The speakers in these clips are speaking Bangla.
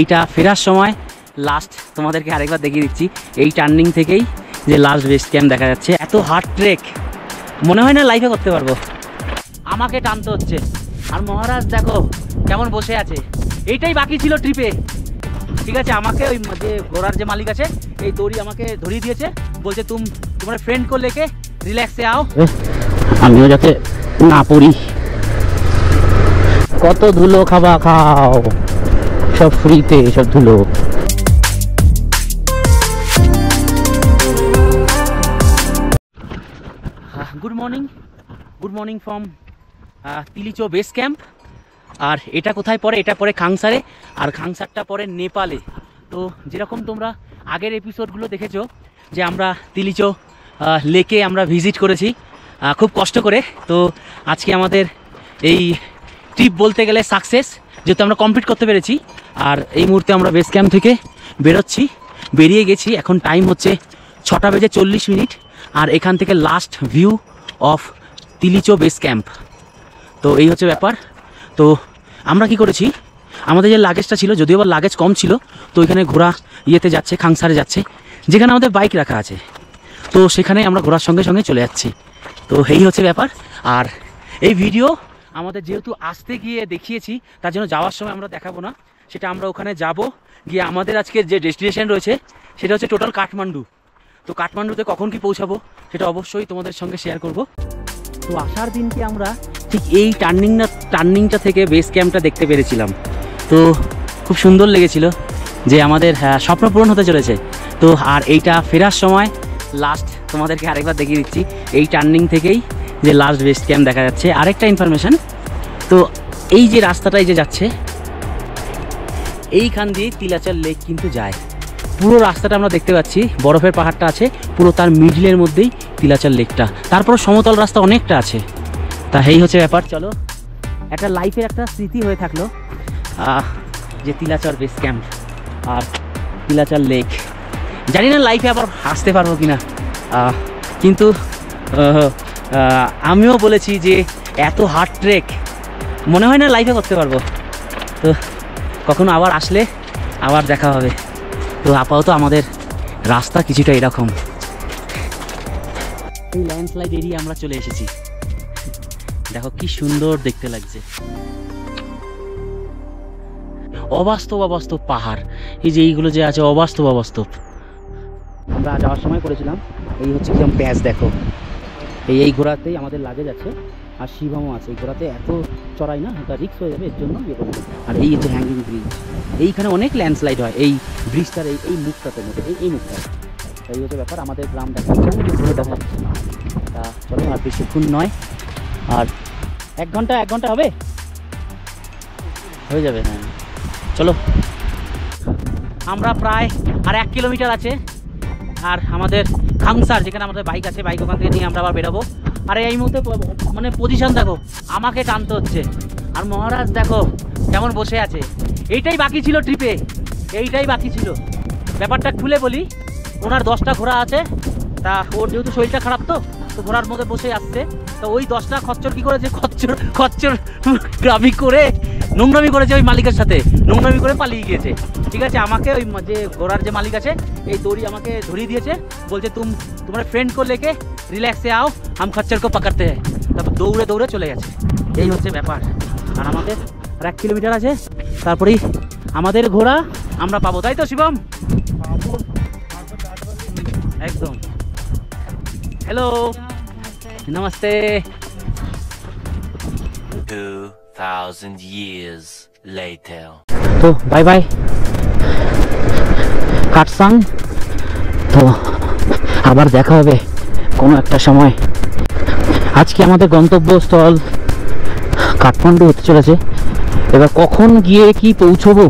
এইটা ফেরার সময় লাস্ট তোমাদেরকে আরেকবার দেখিয়ে দিচ্ছি। এই টার্নিং থেকেই যে লাস্ট বেস ক্যাম্প দেখা যাচ্ছে। এত হার্ড ট্রেক মনে হয় না লাইফে করতে পারবো, আমাকে টানতে হচ্ছে। আর মহারাজ দেখো কেমন বসে আছে, এইটাই বাকি ছিল ট্রিপে। ঠিক আছে, আমাকে ওই যে ঘোড়ার যে মালিক আছে এই দড়ি আমাকে ধরিয়ে দিয়েছে, বলছে তোমার ফ্রেন্ড কো লেকে রিল্যাক্সে আও, আমিও যাতে না পড়ি। কত ধুলো খাবা খাও, সব ফ্রিতে সব ধুলো। Good morning from Tilicho base camp. আর এটা কোথায় পড়ে? এটা পড়ে খাংসারে, আর খাংসারটা পড়ে নেপালে। তো যেরকম তোমরা আগের এপিসোডগুলো দেখেছো যে আমরা তিলিচো লেকে আমরা ভিজিট করেছি খুব কষ্ট করে। তো আজকে আমাদের এই ট্রিপ বলতে গেলে সাকসেস, যেহেতু আমরা কমপ্লিট করতে পেরেছি। আর এই মুহূর্তে আমরা বেস ক্যাম্প থেকে বেরিয়ে গেছি। এখন টাইম হচ্ছে 6:40। আর এখান থেকে last view of Tilicho base camp. তো এই হচ্ছে ব্যাপার। তো আমরা কি করেছি, আমাদের যে লাগেজটা ছিল, যদিও বা লাগেজ কম ছিল, তো এখানে ঘোড়া ইয়েতে যাচ্ছে, খাংসারে যাচ্ছে, যেখানে আমাদের বাইক রাখা আছে। তো সেখানে আমরা ঘোড়ার সঙ্গে সঙ্গে চলে যাচ্ছি। তো এই হচ্ছে ব্যাপার। আর এই ভিডিও আমাদের যেহেতু আসতে গিয়ে দেখিয়েছি, তার জন্য যাওয়ার সময় আমরা দেখাবো না। সেটা আমরা ওখানে যাব গিয়ে আমাদের আজকের যে ডেস্টিনেশন রয়েছে সেটা হচ্ছে টোটাল কাঠমান্ডু। তো কাঠমান্ডুতে কখন কি পৌঁছাবো সেটা অবশ্যই তোমাদের সঙ্গে শেয়ার করব। তো আসার দিনকে আমরা ঠিক এই টার্নিংটা থেকে বেস ক্যাম্পটা দেখতে পেরেছিলাম। তো খুব সুন্দর লেগেছিল যে আমাদের স্বপ্ন পূরণ হতে চলেছে। তো আর এইটা ফেরার সময় লাস্ট তোমাদেরকে আরেকবার দেখিয়ে দিচ্ছি। এই টার্নিং থেকেই যে লাস্ট বেস ক্যাম্প দেখা যাচ্ছে। আরেকটা ইনফরমেশন, তো এই যে রাস্তাটাই যে যাচ্ছে এইখান দিয়ে তিলাচল লেক কিন্তু যায়। পুরো রাস্তাটা আমরা দেখতে পাচ্ছি, বরফের পাহাড়টা আছে পুরো তার মিডলের মধ্যেই তিলাচল লেকটা। তারপর সমতল রাস্তা অনেকটা আছে। তা এই হচ্ছে ব্যাপার। চলো, একটা লাইফের একটা স্মৃতি হয়ে থাকলো যে তিলাচল বেস ক্যাম্প আর তিলাচল লেক। জানি না লাইফে আবার আসতে পারবো কিনা, কিন্তু আমিও বলেছি যে এত হার্ড ট্রেক মনে হয় না লাইফে করতে পারবো। তো কখনো আবার আসলে আবার দেখা হবে। তো আপাতত আমাদের রাস্তা কিছুটা এরকম। এই ল্যান্ডস্লাইড এরিয়া আমরা চলে এসেছি। দেখো কি সুন্দর দেখতে লাগছে, অবাস্তব পাহাড়। এই যে এইগুলো যে আছে অবাস্তব। আমরা যাওয়ার সময় করেছিলাম এই হচ্ছে কিরকম প্যাচ। দেখো এই ঘোড়াতেই আমাদের লাগেজ আছে, আর শিবমও আছে। এই ঘোড়াতে এত চড়াই না, এটা রিক্স হয়ে যাবে, এর জন্য ইয়ে করবো। আর এই হচ্ছে হ্যাঙ্গিং ব্রিজ। এইখানে অনেক ল্যান্ডস্লাইড হয় এই ব্রিজটার এই মুখটাতে মধ্যে, এই মুখটা। এই হচ্ছে ব্যাপার। আমাদের গ্রাম দেখা যাচ্ছে। তা চলো, আর বেশিক্ষণ নয়, আর এক ঘন্টা হবে, হয়ে যাবে। হ্যাঁ চলো, আমরা প্রায় আর 1 কিলোমিটার আছে। আর আমাদের খাংসার, যেখানে আমাদের বাইক আছে, বাইক ওখান থেকে নিয়ে আমরা আবার বেরোবো। আর এই মুহূর্তে মানে পজিশন দেখো, আমাকে টানতে হচ্ছে। আর মহারাজ দেখো কেমন বসে আছে। এইটাই বাকি ছিল ট্রিপে, এইটাই বাকি ছিল। ব্যাপারটা খুলে বলি, ওনার 10টা ঘোড়া আছে। তা ওর যেহেতু শরীরটা খারাপ, তো ঘোড়ার মধ্যে বসে আসছে। তো ওই 10টা খচ্চর কী করেছে, খচ্চর নোংরামি করেছে ওই মালিকের সাথে, নোংরামি করে পালিয়ে গিয়েছে। ঠিক আছে, আমাকে ওই যে ঘোড়ার যে মালিক আছে এই দড়ি আমাকে ধরিয়ে দিয়েছে, বলছে তোমার ফ্রেন্ড কো লেকে রিল্যাক্সে আও, হাম খচ্চর কো পাকাতে হ্যায়। তারপর দৌড়ে চলে গেছে। এই হচ্ছে ব্যাপার। আর আমাদের আর 1 কিলোমিটার আছে, তারপরেই আমাদের ঘোড়া আমরা পাবো। তাই তো শিবম? একদম। হ্যালো, নমস্তে। 2000 years later. তো বাই বাই কাটসাং। তো আবার দেখা হবে কোনো একটা সময়। আজকে আমাদের গন্তব্যস্থল কাঠমান্ডু হতে চলেছে। এবার কখন গিয়ে কি পৌঁছবো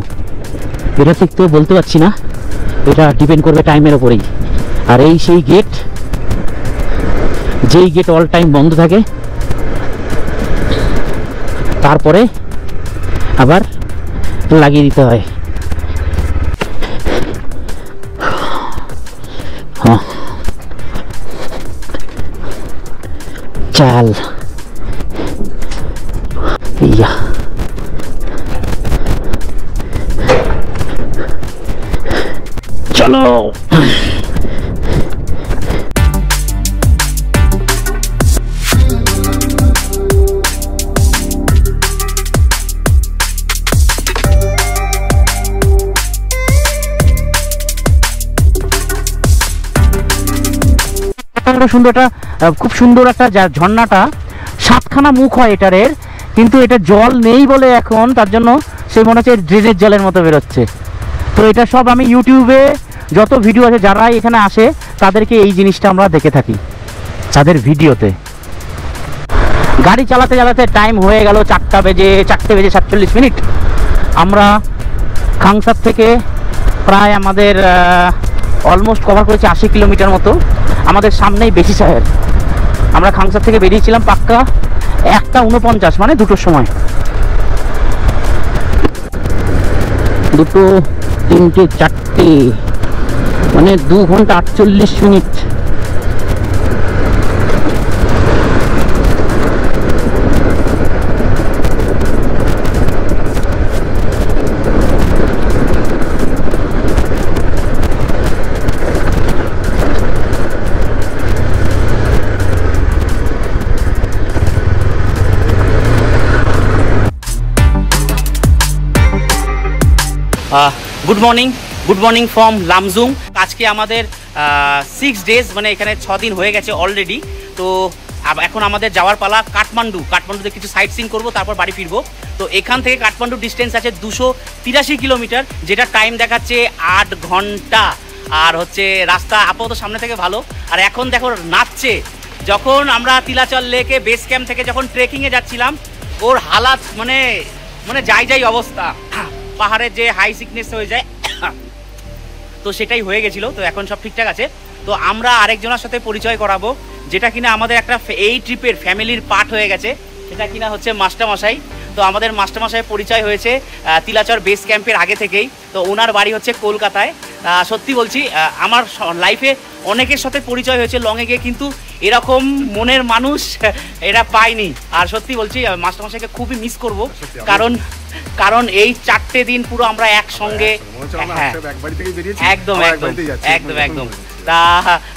এটা ঠিক তো বলতে পারছি না, এটা ডিপেন্ড করবে টাইমের ওপরেই। আর এই সেই গেট, যেই গেট অল টাইম বন্ধ থাকে, তারপরে আবার লাগিয়ে দিতে হয়। চাল চলো। খুব সুন্দর একটা ঝর্ণাটা, 7খানা মুখ হয় এটারের, কিন্তু এটা জল নেই বলে এখন তার জন্য সে মনে হচ্ছে ড্রেনের জলের মতো বেরোচ্ছে। তো এটা সব আমি ইউটিউবে যত ভিডিও আছে, যারা এখানে আসে তাদেরকে এই জিনিসটা আমরা দেখে থাকি তাদের ভিডিওতে। গাড়ি চালাতে চালাতে টাইম হয়ে গেল 4টে বেজে 47 মিনিট। আমরা খাংসার থেকে প্রায় আমাদের অলমোস্ট কভার করেছি 80 কিলোমিটার মতো। আমাদের সামনেই বেশিসাহের। আমরা খাংসার থেকে বেরিয়েছিলাম পাক্কা 1:49, মানে 2টোর সময়। 2টো, 3টে, 4টে, মানে 2 ঘন্টা 48 minute. Good morning from Lamjung. আজকে আমাদের 6 ডেজ, মানে এখানে 6 দিন হয়ে গেছে অলরেডি। তো এখন আমাদের যাওয়ার পালা কাঠমান্ডুতে কিছু সাইট সিইং করবো, তারপর বাড়ি ফিরবো। তো এখান থেকে কাঠমান্ডু ডিস্টেন্স আছে 283 কিলোমিটার, যেটা টাইম দেখাচ্ছে 8 ঘন্টা। আর হচ্ছে রাস্তা আপাতত সামনে থেকে ভালো। আর এখন দেখো নাচছে। যখন আমরা তিলাচল লেকে বেস ক্যাম্প থেকে যখন ট্রেকিংয়ে যাচ্ছিলাম, ওর হালাত মানে যাই অবস্থা, পাহাড়ের যে হাই সিকনেস হয়ে যায়, তো সেটাই হয়ে গেছিল। তো এখন সব ঠিকঠাক আছে। তো আমরা আরেকজনের সাথে পরিচয় করাবো, যেটা কিনা আমাদের একটা এই ট্রিপের ফ্যামিলির পার্ট হয়ে গেছে, সেটা কিনা হচ্ছে মাস্টারমশাই। তো আমাদের মাস্টারমশাই পরিচয় হয়েছে তিলাচর বেস ক্যাম্পের আগে থেকেই। তো ওনার বাড়ি হচ্ছে কলকাতায়। সত্যি বলছি, আমার লাইফে অনেকের সাথে পরিচয় হয়েছে লংয়ে গিয়ে, কিন্তু এরকম মনের মানুষ এরা পাইনি। আর সত্যি বলছি, মাস্টারমশাইকে খুবই মিস করবো, কারণ এই 4টে দিন পুরো আমরা একসঙ্গে, হ্যাঁ একদম।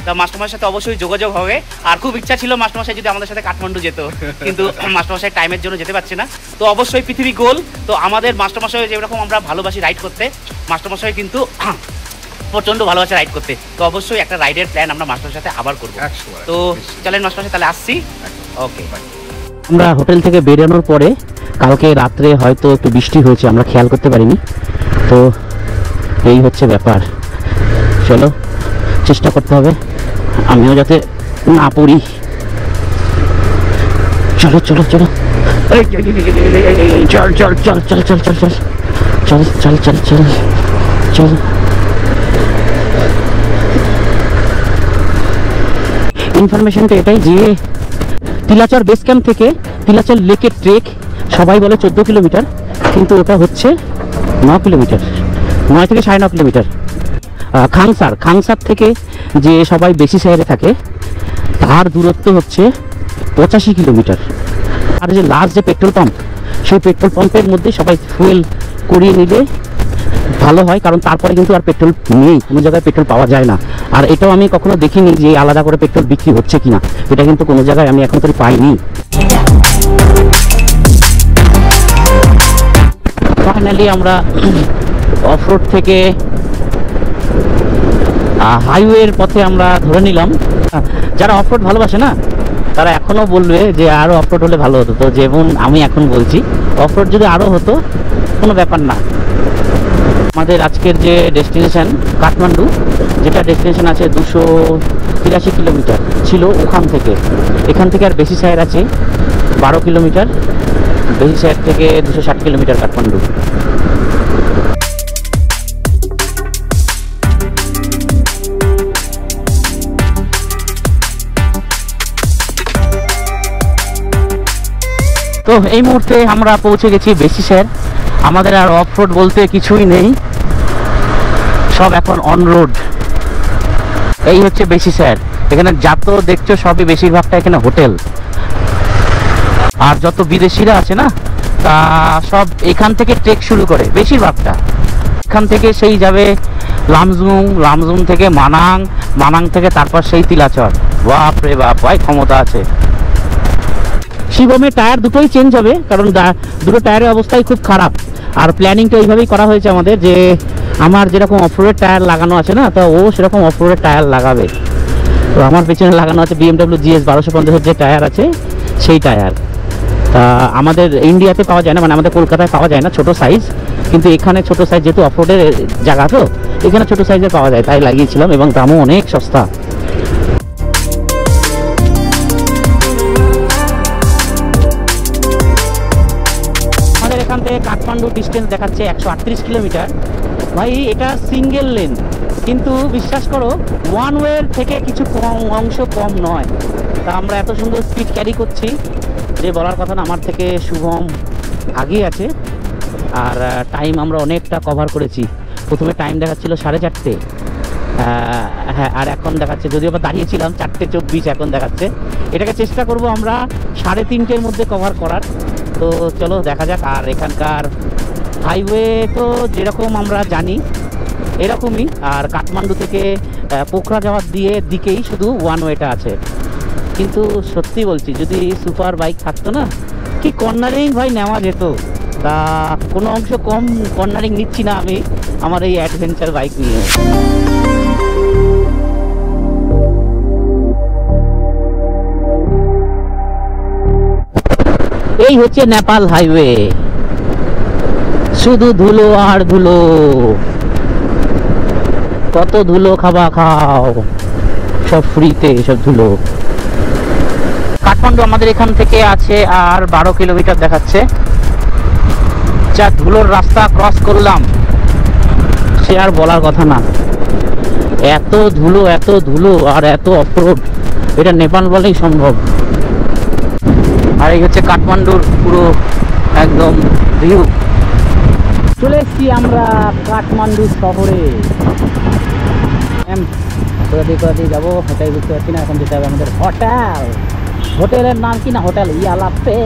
তা মাস্টারমশাইয়ের সাথে অবশ্যই যোগাযোগ হবে। আর খুব ইচ্ছা ছিল মাস্টারমশাই যদি আমাদের সাথে কাঠমান্ডু যেত, কিন্তু মাস্টারমশাই টাইমের জন্য যেতে পারছে না। তো অবশ্যই পৃথিবী গোল। তো আমাদের মাস্টারমশাই যেরকম আমরা ভালোবাসি রাইড করতে, মাস্টারমশাই কিন্তু প্রচণ্ড ভালোবাসে রাইড করতে। তো অবশ্যই একটা রাইডের প্ল্যান আমরা মাস্টারের সাথে আবার করবো। তো চলেন মাস্টারমশাই, তাহলে আসছি। ওকে, আমরা হোটেল থেকে বেরোনোর পরে কালকে রাত্রে হয়তো একটু বৃষ্টি হয়েছে, আমরা খেয়াল করতে পারিনি। তো এই হচ্ছে ব্যাপার। চলো, চেষ্টা করতে হবে আমিও যাতে না পড়ি। চলো চল ইনফরমেশনটা এটাই যে তিলাচর বেস ক্যাম্প থেকে তিলাচর লেকের ট্রেক সবাই বলে 14 কিলোমিটার, কিন্তু ওটা হচ্ছে 9 কিলোমিটার, 9 থেকে 9.5 কিলোমিটার। খাংসার থেকে যে সবাই বেশি শহরে থাকে তার দূরত্ব হচ্ছে 85 কিলোমিটার। আর যে লাস্ট যে পেট্রোল পাম্প, সেই পেট্রোল পাম্পের মধ্যে সবাই ফুয়েল করিয়ে নিলে ভালো হয়, কারণ তারপরে কিন্তু আর পেট্রোল নেই, কোনো জায়গায় পেট্রোল পাওয়া যায় না। আর এটাও আমি কখনো দেখিনি যে আলাদা করে পেট্রোল বিক্রি হচ্ছে কিনা, এটা কিন্তু কোনো জায়গায় আমি এখন পর্যন্ত পাইনি। ফাইনালি আমরা অফরোড থেকে হাইওয়ের পথে আমরা ধরে নিলাম। যারা অফরোড ভালোবাসে না, তারা এখনও বলবে যে আরও অফরোড হলে ভালো হতো। তো যেমন আমি এখন বলছি, অফরোড যদি আরও হতো কোনো ব্যাপার না। আমাদের আজকের যে ডেস্টিনেশন কাঠমান্ডু, যেটা ডেস্টিনেশন আছে 283 কিলোমিটার ছিল এখান থেকে আর বেশি শহর আছে 12 কিলোমিটার, বেশি শহর থেকে 260 কিলোমিটার কাঠমান্ডু। তো এই মুহূর্তে আমরা পৌঁছে গেছি বেশি শহর। আমাদের আর অফ রোড বলতে কিছুই নেই, সব এখন অন রোড। এই হচ্ছে বেশি শহর। এখানে যত দেখছো সবই বেশিরভাগটা এখানে হোটেল, আর যত বিদেশিরা আছে না, তা সব এখান থেকে ট্রেক শুরু করে বেশিরভাগটা। মাঝখান থেকে সেই যাবে লামজুং, লামজুং থেকে মানাং, মানাং থেকে তারপর সেই তিলাচর। বাপ রে বাপ, ভাই ক্ষমতা আছে। শিবমের টায়ার দুটোই চেঞ্জ হবে, কারণ দুটো টায়ারের অবস্থাই খুব খারাপ। আর প্ল্যানিংটা এইভাবেই করা হয়েছে আমাদের, যে আমার যেরকম অফরোডের টায়ার লাগানো আছে না, তো ও সেরকম অফরোডের টায়ার লাগাবে। তো আমার পেছনে লাগানো আছে BMW GS 1250 যে টায়ার আছে সেই টায়ার। তা আমাদের ইন্ডিয়াতে পাওয়া যায় না, মানে আমাদের কলকাতায় পাওয়া যায় না ছোট সাইজ, কিন্তু এখানে ছোট সাইজ, যেহেতু অফরোডের জায়গা তো এখানে ছোট সাইজের পাওয়া যায়, তাই লাগিয়েছিলাম, এবং দামও অনেক সস্তা। আমাদের এখান থেকে কাঠমান্ডু ডিস্টেন্স দেখাচ্ছে 138 কিলোমিটার। ভাই এটা সিঙ্গেল লেন, কিন্তু বিশ্বাস করো ওয়ান ওয়ের থেকে কিছু কম অংশ কম নয়। তা আমরা এত সুন্দর স্পিড ক্যারি করছি যে বলার কথা না। আমার থেকে শুভম আগেই আছে, আর টাইম আমরা অনেকটা কভার করেছি। প্রথমে টাইম দেখাচ্ছিল 4:30, হ্যাঁ, আর এখন দেখাচ্ছে, যদিও আবার দাঁড়িয়েছিলাম 4:24 এখন দেখাচ্ছে। এটাকে চেষ্টা করব আমরা 3:30-এর মধ্যে কভার করার। তো চলো দেখা যাক। আর এখানকার হাইওয়ে তো যেরকম আমরা জানি এরকমই, আর কাঠমান্ডু থেকে পোখরা যাওয়ার দিকেই শুধু ওয়ান ওয়েটা আছে। কিন্তু সত্যি বলছি, যদি সুপার বাইক থাকতো না, কি কর্নারিং ভাই নেওয়া যেত। তা কোনো অংশ কম কর্নারিং নিচ্ছি না আমি আমার এই অ্যাডভেঞ্চার বাইক নিয়ে। এই হচ্ছে নেপাল হাইওয়ে, শুধু ধুলো আর ধুলো। কত ধুলো খাবা খাও, সব ফ্রিতে, সব ধুলো। কাঠমান্ডু আমাদের এখান থেকে আছে আর 12 কিলোমিটার দেখাচ্ছে। যা ধুলোর রাস্তা ক্রস করলাম সে আর বলার কথা না। এত ধুলো, এত ধুলো আর এত অফরোড, এটা নেপাল বলেই সম্ভব। আর এই হচ্ছে কাঠমান্ডুর পুরো একদম ভিউ। চলে এসছি আমরা কাঠমান্ডু শহরে। কোথা দিয়ে যাবো সেটাই বুঝতে পারছি না। এখন যেতে হবে আমাদের হোটেল। হোটেলের নাম কি না, হোটেল ইয়ালাপে।